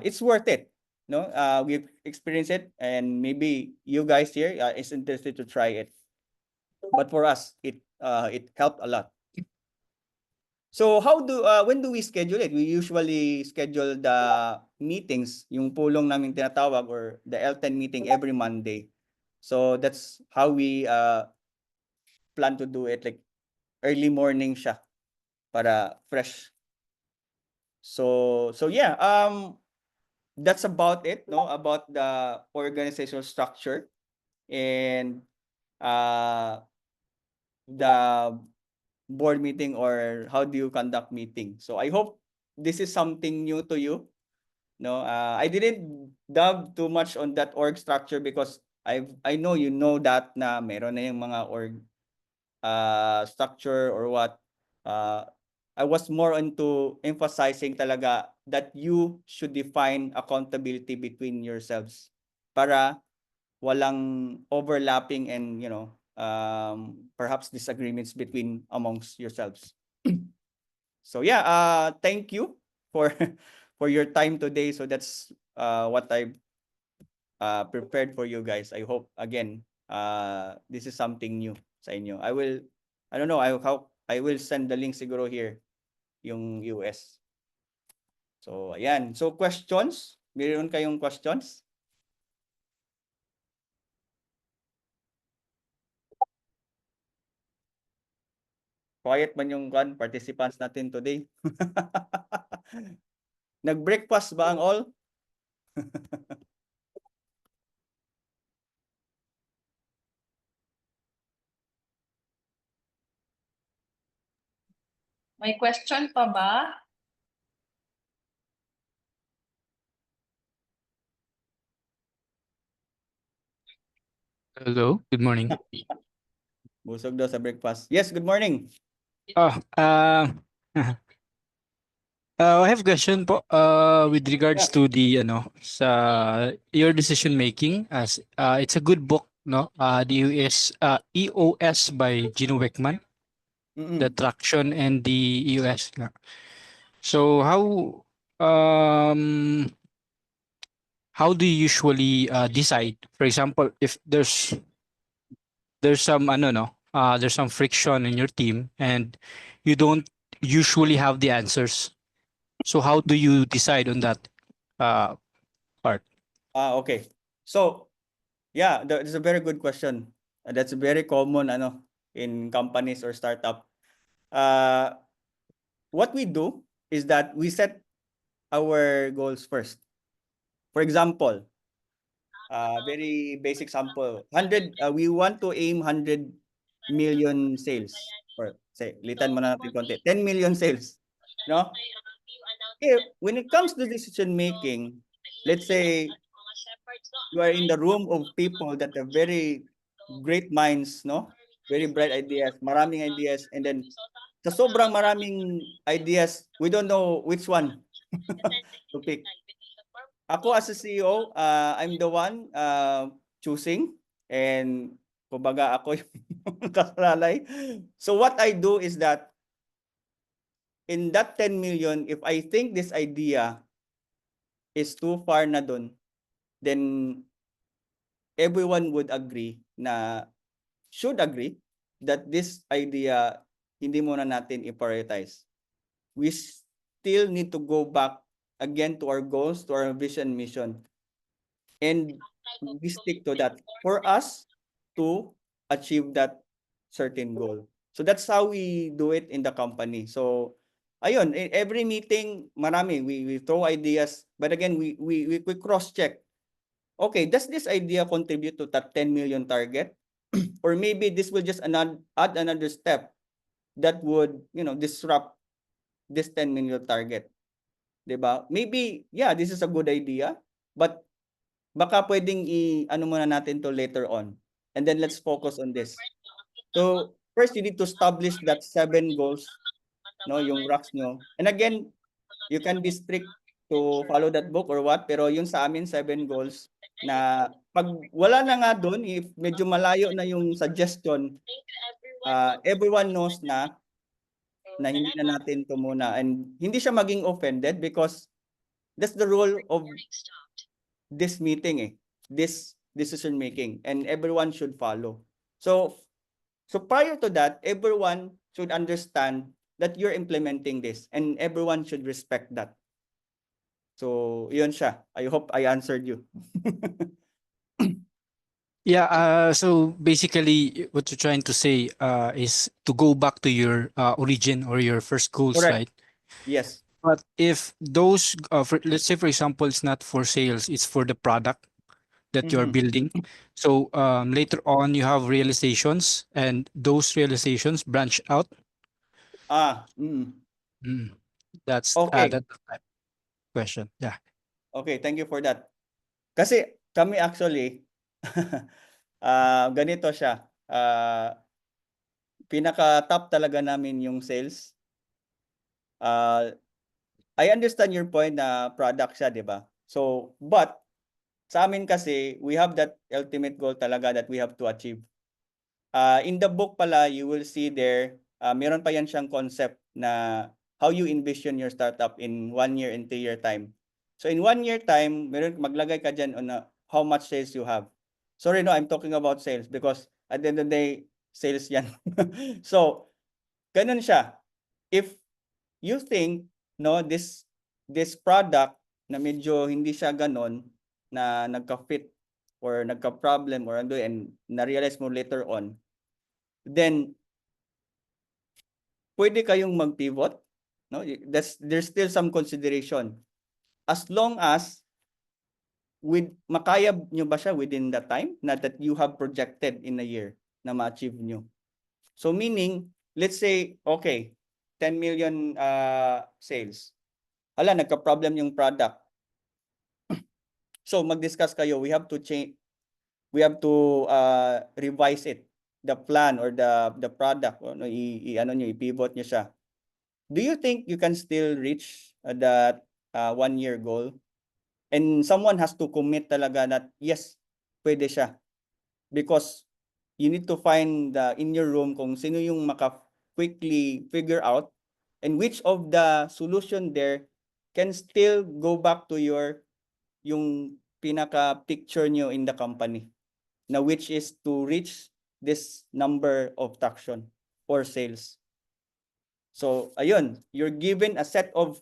it's worth it. No, we've experienced it, and maybe you guys here is interested to try it. But for us, it helped a lot. So when do we schedule it? We usually schedule the meetings, yung pulong namin tinatawag, or the L10 meeting every Monday. So that's how we plan to do it, like early morning siya para fresh. So yeah, that's about it, no, about the organizational structure and the board meeting, or how do you conduct meeting. So I hope this is something new to you. No, I didn't dive too much on that org structure because I know you know that na meron na yung mga org structure or what. I was more into emphasizing talaga that you should define accountability between yourselves para walang overlapping and perhaps disagreements amongst yourselves. So yeah, thank you for for your time today. So that's what I've prepared for you guys. I hope again this is something new sa inyo. I don't know, I will send the link siguro here yung US. So ayan. So questions? Meron kayong questions? quiet man yung participants natin today. Nag-breakfast ba ang all? May question pa ba? Hello, good morning. Busog daw sa breakfast. Yes, good morning. Oh, I have a question po with regards Yeah. to the sa your decision making as it's a good book, no? The EOS by Gino Wickman, the Mm-mm. traction and the EOS nga. So um how do you usually decide, for example, if there's some there's some friction in your team and you don't usually have the answers. So how do you decide on that uh part? Okay. So, yeah, that's a very good question. That's very common in companies or startup. What we do is that we set our goals first. For example, very basic sample, 100 we want to aim 100 million sales, or say litan mo na natin konti, 10 million sales, no? When it comes to decision making, let's say you are in the room of people that are very great minds, no? Very bright ideas, maraming ideas, and then sa sobrang maraming ideas, we don't know which one to pick. Ako as a CEO, I'm the one choosing, and kumbaga ako yung kasalalay. So what I do is that in that 10 million, if I think this idea is too far na dun, then everyone would agree should agree that this idea hindi muna natin i-prioritize. We still need to go back again to our goals, to our vision, mission. And we stick to that for us to achieve that certain goal. So that's how we do it in the company. So ayun, every meeting, marami, we throw ideas, but again, we cross-check. Okay, does this idea contribute to that 10 million target? Or maybe this will just add another step that would, disrupt this 10 million target. Diba? Maybe, yeah, this is a good idea, but baka pwedeng ano muna natin to later on. And then let's focus on this. So, first you need to establish that 7 goals, no, yung rocks nyo. And again, you can be strict to follow that book or what, pero yung sa amin 7 goals na pag wala na nga doon, if medyo malayo na yung suggestion, everyone knows na hindi na natin to muna, and hindi siya maging offended because that's the role of this meeting, this decision making, and everyone should follow. So prior to that, everyone should understand that you're implementing this, and everyone should respect that. So yun siya. I hope I answered you. Yeah, so basically what you're trying to say is to go back to your origin or your first goals, Correct. right? Yes. But if those let's say for example it's not for sales, it's for the product that you're Mhm. building. So later on you have realizations and those realizations branch out. Mm. That's Okay. that question. Yeah. Okay, thank you for that. Kasi kami actually, ganito siya. Pinaka-top talaga namin yung sales. I understand your point na product siya, di ba? So, but sa amin kasi, we have that ultimate goal talaga that we have to achieve. In the book pala, you will see there, meron pa yan siyang concept na how you envision your startup in 1 year and 3 year time. So in 1 year time, meron maglagay ka dyan on how much sales you have. Sorry, no, I'm talking about sales because at the end of the day, sales yan. So, ganun siya. If you think, no, this product na medyo hindi siya ganon, na nagka-fit or nagka-problem or and na-realize mo later on, then pwede kayong mag-pivot, no? There's still some consideration. As long as makaya nyo ba siya within the time na that you have projected in a year na ma-achieve nyo. So meaning, let's say, okay, 10 million sales. Hala, nagka-problem yung product. So mag-discuss kayo, we have to revise it, the plan or the product, ano, i-pivot nyo siya. Do you think you can still reach that 1 year goal? And someone has to commit talaga that yes, pwede siya. Because you need to find in your room kung sino yung quickly figure out and which of the solution there can still go back to yung pinaka picture nyo in the company, na which is to reach this number of traction or sales. So ayun, you're given a set of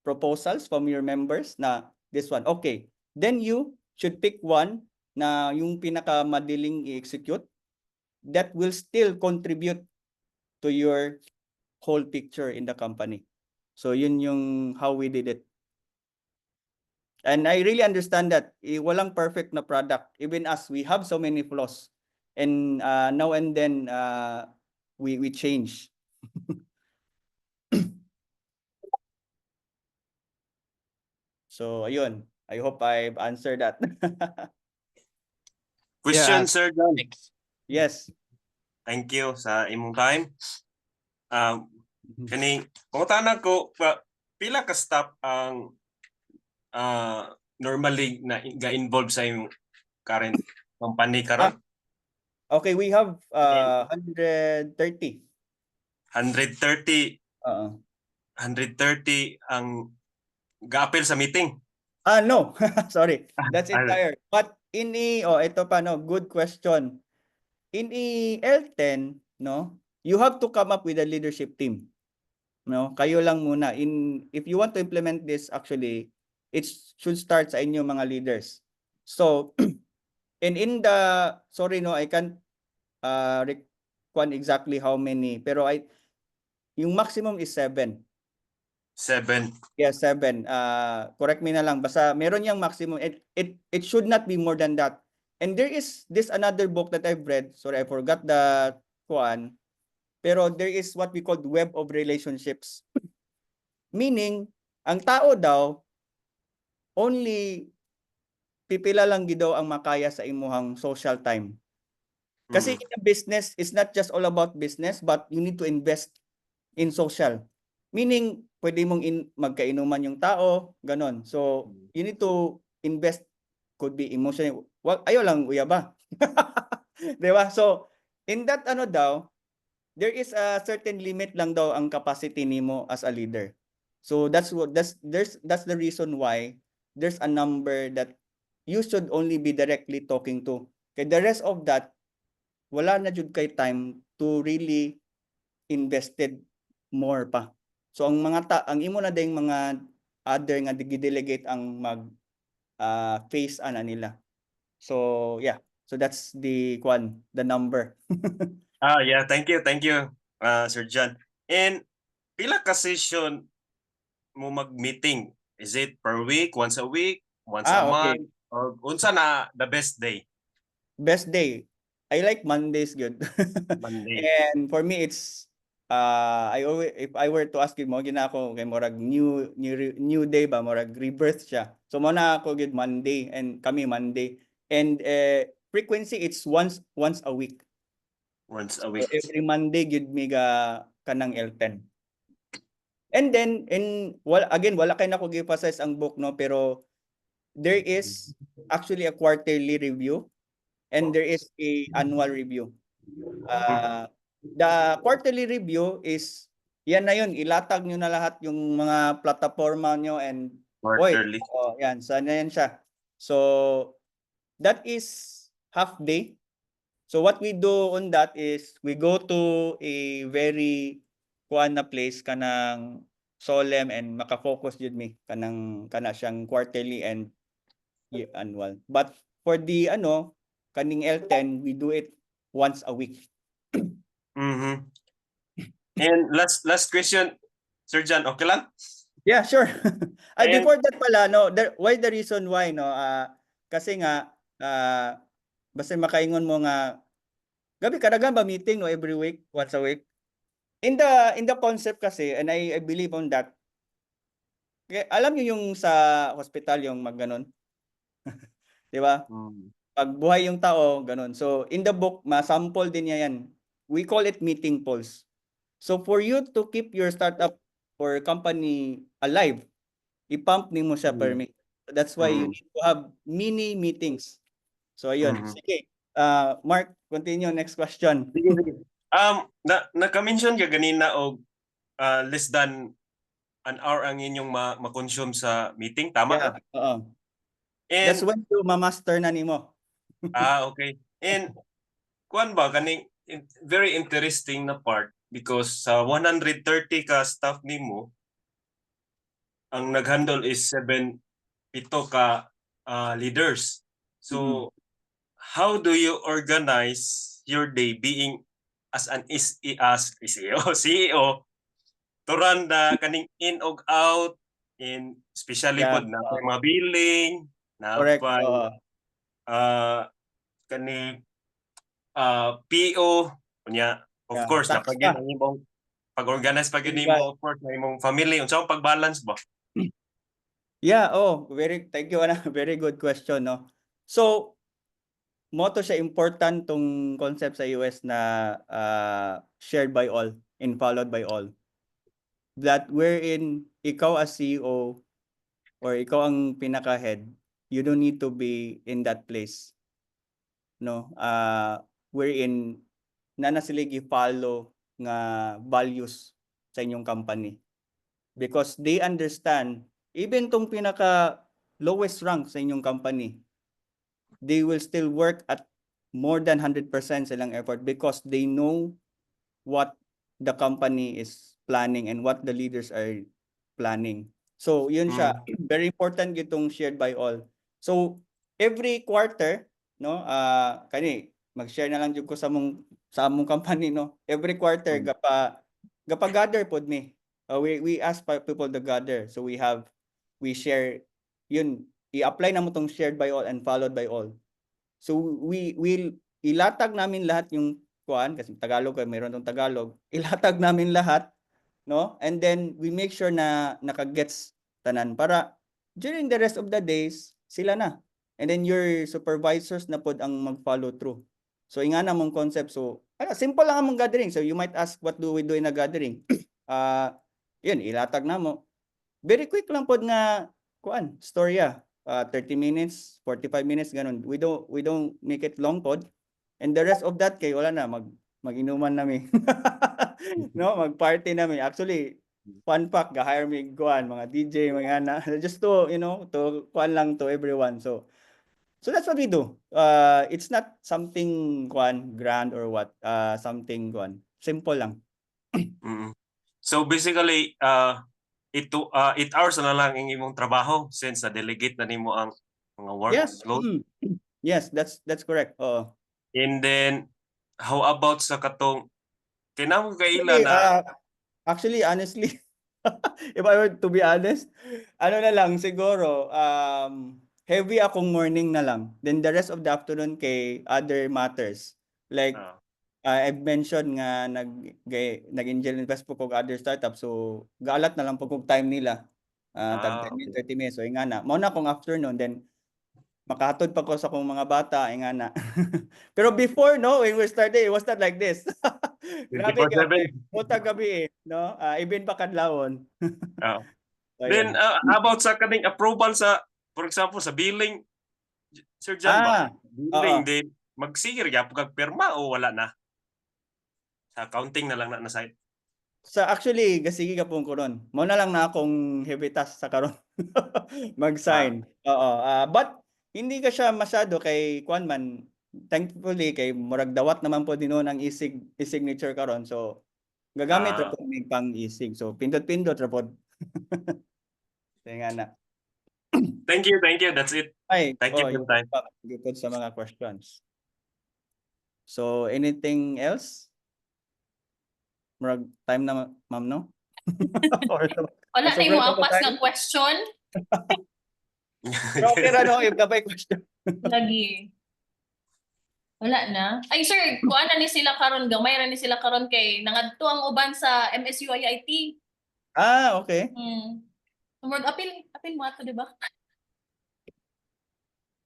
proposals from your members na this one. Okay, then you should pick one na yung pinaka madaling i-execute that will still contribute to your whole picture in the company. So yun yung how we did it. And I really understand that walang perfect na product. Even as we have so many flaws. And now and then we change. So ayun, I hope I've answered that. Question, Yeah, Sir John. thanks. Yes. Thank you sa imong time. Kani, pangutana ko, pila ka staff ang normally na ga-involve sa imong current company karon? Okay, we have 130. 130 ang ga-appeal sa meeting. No, sorry. That's entire. But ito pa no, good question. In L10, no, you have to come up with a leadership team. No, kayo lang muna. If you want to implement this, actually, it should start sa inyo mga leaders. So, and sorry no, I can't recall exactly how many, pero yung maximum is 7. 7. Yeah, 7. Correct me na lang. Basta meron yung maximum. It should not be more than that. And there is this another book that I've read. Sorry, I forgot the one. Pero there is what we call web of relationships. Meaning, ang tao daw, only pipila lang gid daw ang makaya sa imuhang social time. Kasi in a business, it's not just all about business, but you need to invest in social. Meaning, pwede mong magkainuman yung tao, ganon. So, you need to invest, could be emotional. Ayaw lang, uya ba? Diba? So, in that daw, there is a certain limit lang daw ang capacity nimo as a leader. So, that's the reason why there's a number that you should only be directly talking to. Kaya the rest of that, wala na jud kay time to really invested more pa. So ang ang imo na ding mga other nga gi-delegate ang face nila. So yeah. So that's the number. Yeah, thank you, Sir John. And pila ka session mo mag-meeting? Is it per week, once a week, once a Okay. month, or unsa na the best day? Best day. I like Mondays good. Monday. And for me it's if I were to ask you mo gina ako kay morag new day ba, morag rebirth siya. So mo na ako good Monday and kami Monday. And frequency it's once a week. Once a So week. every Monday gid mi kanang L10. And then again wala kay nako gi-emphasize ang book no, pero there is actually a quarterly review and there is a annual review. The quarterly review is yan na yun, ilatag nyo na lahat yung mga plataforma nyo and Quarterly. yan, sana yan siya. So that is half day. So what we do on that is we go to a very na place kanang solemn and maka-focus jud mi kana siyang quarterly and annual. But for the kaning L10 we do it once a week. And last question, Sir John, okay lang? Yeah, sure. Ay, And before that pala, no, the reason why, no, kasi nga, basta makaingon mo nga, gabi kadagan ba meeting, no, every week, once a week? In the concept kasi, and I believe on that, alam niyo yung sa hospital, yung magganon, di ba? Pag buhay yung tao, ganon. So, in the book, ma-sample din niya yan. We call it meeting polls. So, for you to keep your startup or company alive, i-pump mo siya per Mm. minute. That's why you Mm. need to have mini meetings. So, ayun. Mhm. Sige. Mark, continue. Next question. Sige, sige. Naka-mention ka ganina og less than an hour ang inyong ma-consume sa meeting, tama? Yeah, oo. And That's when you ma-master na nimo. okay. And kuan ba kaning very interesting na part because sa 130 ka staff nimo ang nag-handle is 7 ka leaders. So how do you organize your day being as an CEO to run the kaning in og out in especially Yeah, pod na pay mga billing na correct. pay Oo. kani PO kunya of Yeah, course na tax pag pa. yun ang imong pag-organize pag yun Diba? nimo of course na imong family unsa ang pag-balance ba? Yeah, thank you, Ana. Very good question, no? So, moto siya important tong concept sa US na shared by all and followed by all. That wherein ikaw as CEO or ikaw ang pinaka-head, you don't need to be in that place. No? Wherein na sila gi-follow nga values sa inyong company. Because they understand, even tong pinaka lowest rank sa inyong company, they will still work at more than 100% silang effort because they know what the company is planning and what the leaders are planning. So yun siya, very important gitong shared by all. So every quarter, no, mag-share na lang jud ko sa among company, no. Every quarter gapa gather pod me. We ask people to gather. So we share yun, i-apply na mo tong shared by all and followed by all. So we will ilatag namin lahat yung kuan kasi Tagalog mayroon tong Tagalog. Ilatag namin lahat, no? And then we make sure na nakagets tanan para during the rest of the days sila na. And then your supervisors na pod ang mag-follow through. So inga na mong concept. So simple lang ang gathering. So you might ask what do we do in a gathering? Yun ilatag na mo. Very quick lang pod nga kuan, storya. 30 minutes, 45 minutes ganun. We don't make it long pod. And the rest of that kay wala na mag-inuman nami. No, mag-party nami. Actually, fun fact, ga-hire me kuan mga DJ mga na just to, to kuan lang to everyone. So that's what we do. It's not something kuan grand or what, something kuan. Simple lang. So basically 8 hours na lang ang imong trabaho since na delegate na nimo ang mga workload. Yes, that's correct. Oo. And then how about sa katong kinahanglan kaila na Actually, honestly, if I were to be honest, ano na lang siguro, heavy akong morning na lang. Then the rest of the afternoon kay other matters. Like I've mentioned nga nag-angel invest po kog other startups. So galat na lang po kog time nila. Tag 10 minutes, 30 minutes. So nga na. Mao na akong afternoon then makahatod pa ko sa akong mga bata nga na. Pero before, no, when we started, it was not like this. Grabe ka. Puta gabi no? Even pa kadlawon. So, then about sa kaning approval sa for example sa billing Sir John ba? Billing din magsigir gyapon kag pirma o wala na? Sa accounting na lang na side. Actually, gasigi ka pong kuron. Mo na lang na akong heavy task sa karon. Mag-sign. Oo. But hindi ka siya masyado kay kuan man. Thankfully kay murag dawat naman po dinon ang e-signature karon. So gagamit ra po mig pang e-sig. So pindot-pindot ra pod. Nga na. Thank you. That's it. Thank you for your time. Good sa mga questions. So anything else? Murag time na ma'am no? Or Wala na Sobrang yung tama apas tayo. ng question. Pero okay ra no if kabay question. Lagi. Wala na. Ay sir, kuan na ni sila karon, gamay ra ni sila karon kay nangadto ang uban sa MSU IIT. Ah, okay. Murag apil mo ato, di ba?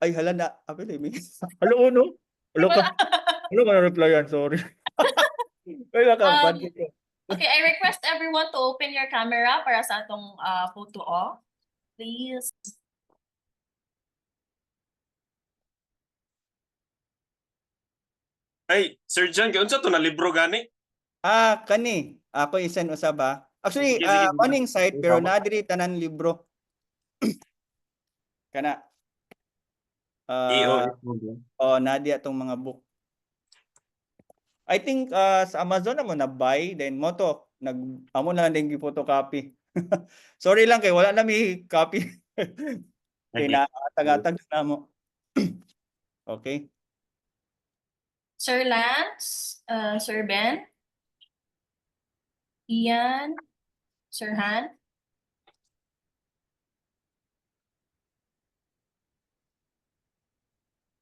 Ay hala na apil mi. Hello no? Hello ka. Hello ka replyan, sorry. Wala ka Um, bad ko. Okay, I request everyone to open your camera para sa atong photo off. Please. Ay, Sir John, unsa to na libro gani? Ah, kani. Ako isend usab ha. Actually, Sige, sige, morning site pero na diri tanan libro. Kana. EO. Nadia tong mga book. I think sa Amazon na mo na buy then mo to amo na lang din photocopy. Sorry lang kay wala na mi copy. Kay Lagi. naatag-atag na mo. Okay. Sir Lance, Sir Ben, Ian, Sir Han.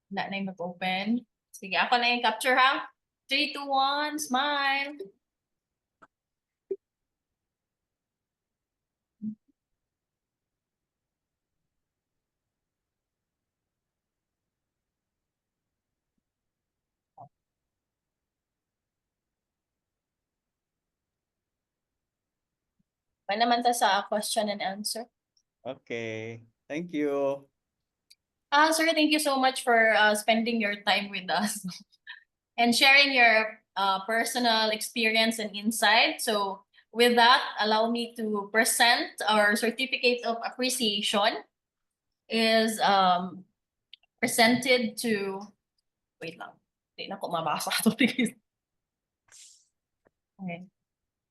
Wala na yung mag-open. Sige, ako na yung capture ha. 3, 2, 1, smile. Pa naman ta sa question and answer. Okay. Thank you. Sir, thank you so much for spending your time with us and sharing your personal experience and insight. So with that, allow me to present our certificate of appreciation is presented to, wait lang, hindi na ko mabasa to please. Okay.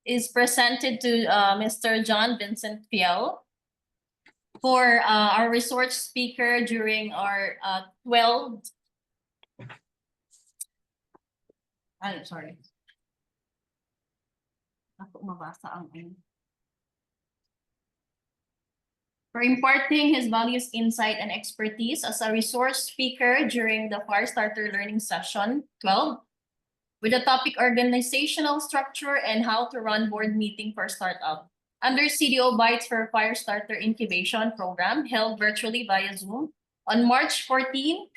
Is presented to Mr. John Vincent Fiel for our resource speaker during our 12th. Sorry. Ako mabasa ang for imparting his values, insight, and expertise as a resource speaker during the Firestarter Learning Session 12 with the topic organizational structure and how to run board meeting for startup under CDO Bytes for Firestarter Incubation Program held virtually via Zoom on March 14,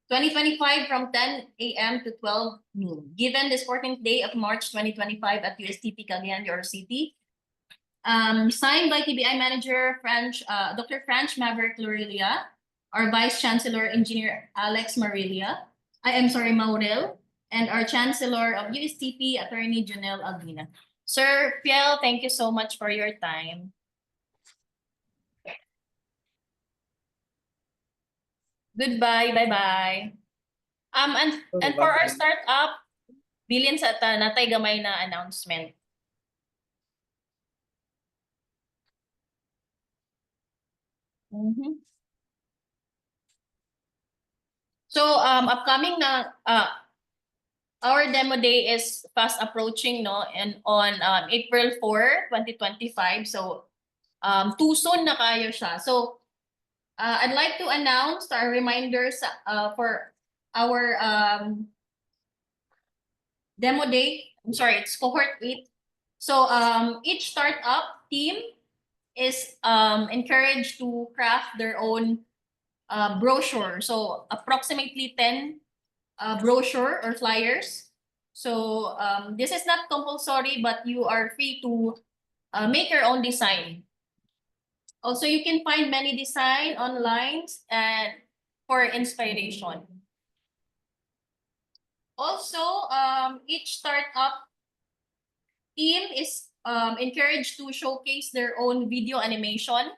2025 from 10 a.m. to 12 noon. Given this 14th day of March 2025 at USTP Cagayan de Oro City. Signed by TBI Manager Dr. Franch Maverick Lorelia, our Vice Chancellor Engineer Alex Maurel, and our Chancellor of USTP Attorney Janelle Albina. Sir Fiel, thank you so much for your time. Goodbye, bye-bye. And for our startup, bilin sa natay gamay na announcement. So upcoming na our demo day is fast approaching no and on April 4, 2025. So too soon na kayo siya. So I'd like to announce our reminders for our demo day. I'm sorry, it's cohort 8. So each startup team is encouraged to craft their own brochure. So approximately 10 brochure or flyers. So this is not compulsory, but you are free to make your own design. Also, you can find many design online and for inspiration. Also, each startup team is encouraged to showcase their own video animation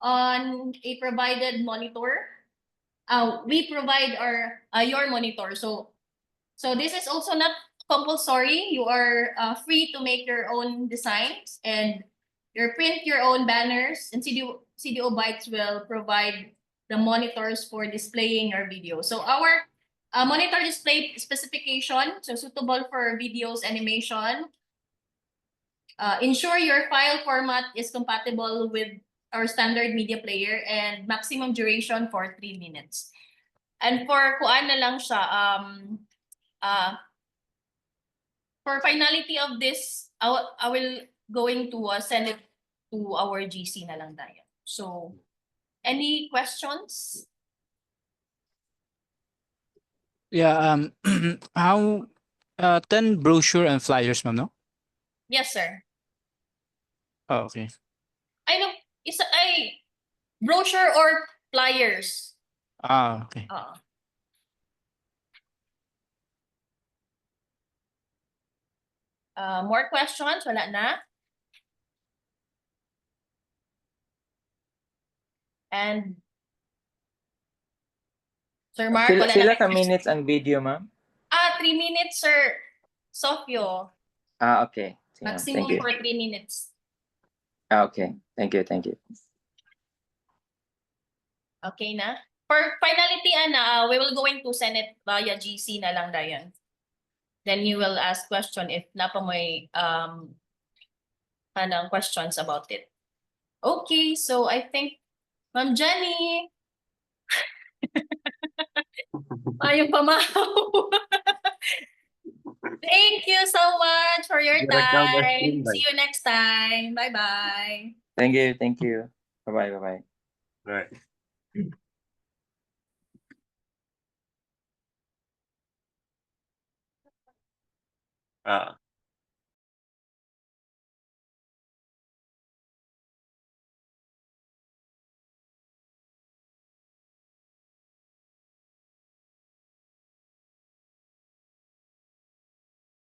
on a provided monitor. We provide your monitor. So this is also not compulsory. You are free to make your own designs and print your own banners, and CDO Bytes will provide the monitors for displaying your video. So our Monitor display specification, so suitable for videos, animation. Ensure your file format is compatible with our standard media player, and maximum duration for 3 minutes. And for kuan na lang siya, for finality of this, I will going to send it to our GC na lang tayo. So, any questions? Yeah, how 10 brochure and flyers, ma'am, no? Yes, sir. Oh, okay. I know, brochure or flyers. Okay. More questions? Wala na? And Sir Mark, wala Pila na ka rin minutes ang video, ma'am? 3 minutes, Sir Sofio. Okay. Sige, ma'am. Maximum Thank you. for 3 minutes. Okay. Thank you. Thank you. Okay na? For finality, we will going to send it via GC na lang dayon. Then you will ask question if napa may questions about it. Okay, so I think Ma'am Jenny. Ayaw pamahaw. Thank you so much for your Nag-count as time. invite. See you next time. Bye-bye. Thank you. Thank you. Bye-bye. Bye-bye. Right. Ah,